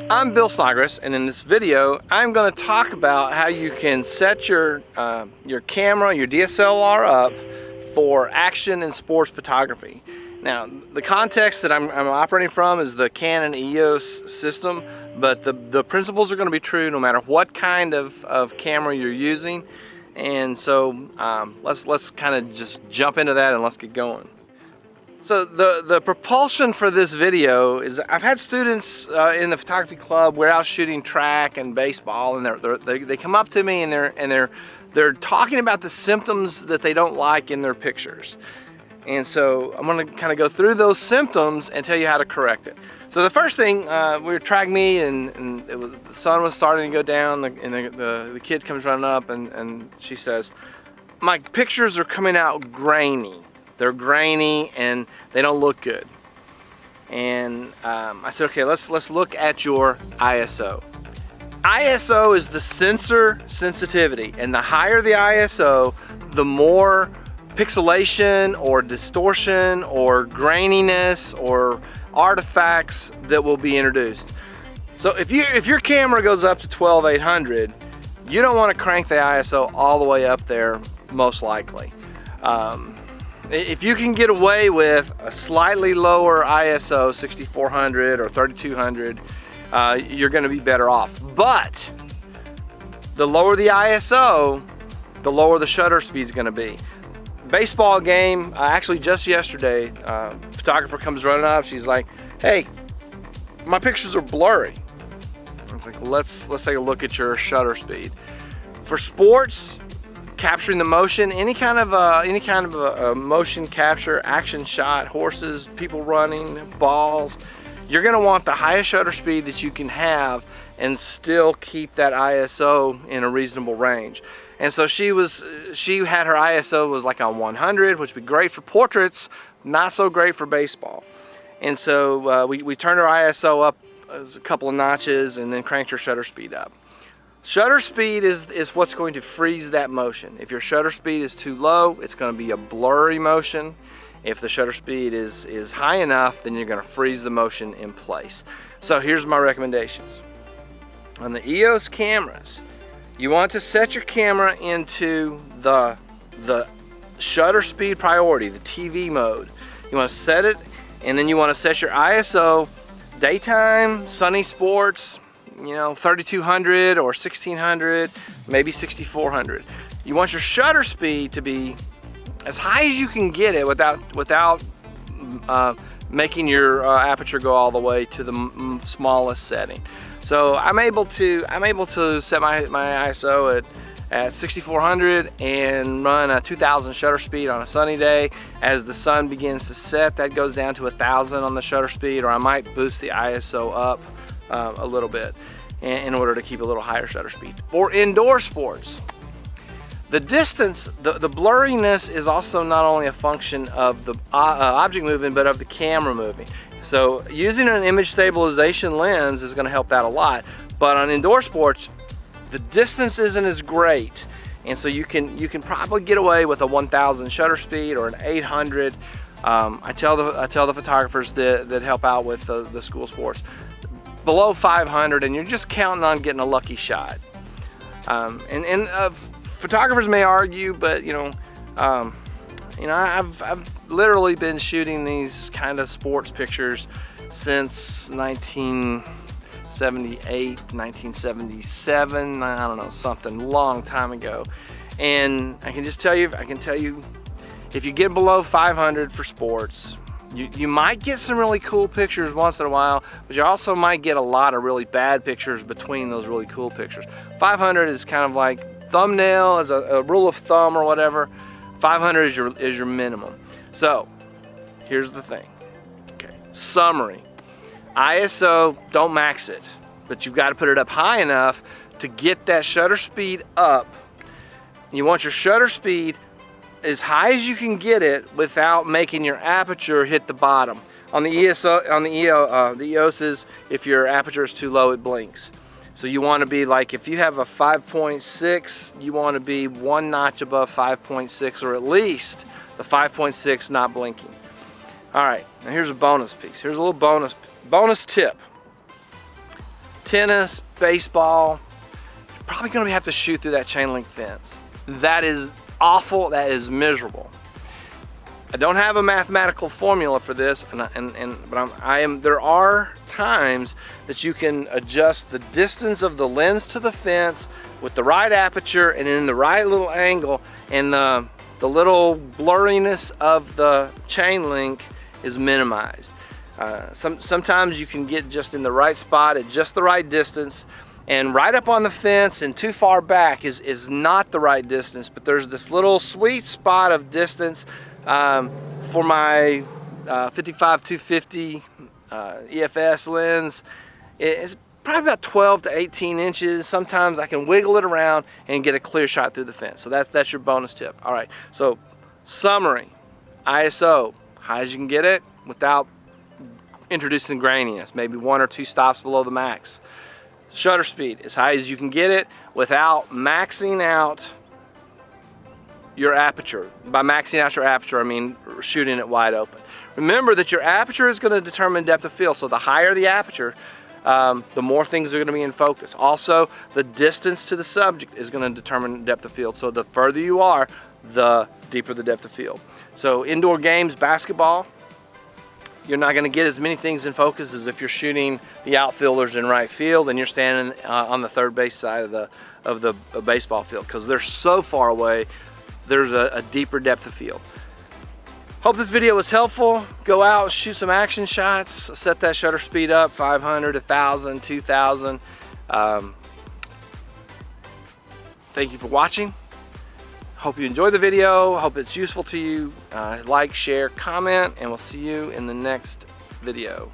I'm Bill Snodgrass, and in this video I'm going to talk about how you can set your camera, your DSLR up for action and sports photography. Now, the context that I'm operating from is the Canon EOS system, but the principles are going to be true no matter what kind of camera you're using. And so let's kind of just jump into that and let's get going. So the propulsion for this video is I've had students in the photography club where I was shooting track and baseball, and they come up to me and they're talking about the symptoms that they don't like in their pictures. And so I'm going to kind of go through those symptoms and tell you how to correct it. So the first thing, we were track meet, and the sun was starting to go down, and the kid comes running up and she says, "My pictures are coming out grainy. They're grainy and they don't look good." And I said, okay, let's look at your ISO. ISO is the sensor sensitivity, and the higher the ISO, the more pixelation or distortion or graininess or artifacts that will be introduced. So if your camera goes up to 12-800, you don't want to crank the ISO all the way up there, most likely. If you can get away with a slightly lower ISO, 6400 or 3200, you're going to be better off. But the lower the ISO, the lower the shutter speed is going to be. Baseball game, actually just yesterday, photographer comes running up. She's like, "Hey, my pictures are blurry." I was like, well, let's take a look at your shutter speed. For sports, capturing the motion, any kind of a motion capture, action shot, horses, people running, balls, you're going to want the highest shutter speed that you can have and still keep that ISO in a reasonable range. And so she had her ISO was like on 100, which would be great for portraits, not so great for baseball. And so we turned her ISO up a couple of notches and then cranked her shutter speed up. Shutter speed is what's going to freeze that motion. If your shutter speed is too low, it's going to be a blurry motion. If the shutter speed is high enough, then you're going to freeze the motion in place. So here's my recommendations. On the EOS cameras, you want to set your camera into the shutter speed priority, the TV mode. You want to set it, and then you want to set your ISO, daytime, sunny sports, 3200 or 1600, maybe 6400. You want your shutter speed to be as high as you can get it without making your aperture go all the way to the smallest setting. So I'm able to set my ISO at 6400 and run a 2000 shutter speed on a sunny day. As the sun begins to set, that goes down to 1000 on the shutter speed, or I might boost the ISO up a little bit in order to keep a little higher shutter speed. For indoor sports, the distance, the blurriness is also not only a function of the object moving, but of the camera moving. So using an image stabilization lens is going to help that a lot. But on indoor sports, the distance isn't as great, and so you can probably get away with a 1000 shutter speed or an 800. I tell the photographers that help out with the school sports, below 500, and you're just counting on getting a lucky shot. Photographers may argue, but I've literally been shooting these kind of sports pictures since 1978, 1977. I don't know, something long time ago. And I can tell you, if you get below 500 for sports, you might get some really cool pictures once in a while, but you also might get a lot of really bad pictures between those really cool pictures. 500 is kind of like thumbnail, as a rule of thumb or whatever. 500 is your minimum. So here's the thing. Okay, summary. ISO, don't max it, but you've got to put it up high enough to get that shutter speed up. You want your shutter speed as high as you can get it without making your aperture hit the bottom. On the EOS's, if your aperture is too low, it blinks. So you want to be like, if you have a 5.6, you want to be one notch above 5.6, or at least the 5.6 not blinking. All right, now here's a bonus piece. Here's a little bonus tip. tennis, baseball, you're probably going to have to shoot through that chain link fence. That is awful. That is miserable. I don't have a mathematical formula for this, but there are times that you can adjust the distance of the lens to the fence with the right aperture and in the right little angle, and the little blurriness of the chain link is minimized. Sometimes you can get just in the right spot at just the right distance, and right up on the fence and too far back is not the right distance, but there's this little sweet spot of distance for my 55-250 EFS lens. It's probably about 12 to 18 inches. Sometimes I can wiggle it around and get a clear shot through the fence. So that's your bonus tip. All right, so summary: ISO, high as you can get it without introducing graininess, maybe 1 or 2 stops below the max. Shutter speed, as high as you can get it without maxing out your aperture. By maxing out your aperture, I mean shooting it wide open. Remember that your aperture is going to determine depth of field, so the higher the aperture, the more things are going to be in focus. Also, the distance to the subject is going to determine depth of field, so the further you are, the deeper the depth of field. So indoor games, basketball, you're not going to get as many things in focus as if you're shooting the outfielders in right field and you're standing on the third base side of the baseball field, because they're so far away. There's a deeper depth of field. Hope this video was helpful. Go out, shoot some action shots, set that shutter speed up, 500, 1,000, 2,000. Thank you for watching. Hope you enjoyed the video. Hope it's useful to you. Like, share, comment, and we'll see you in the next video.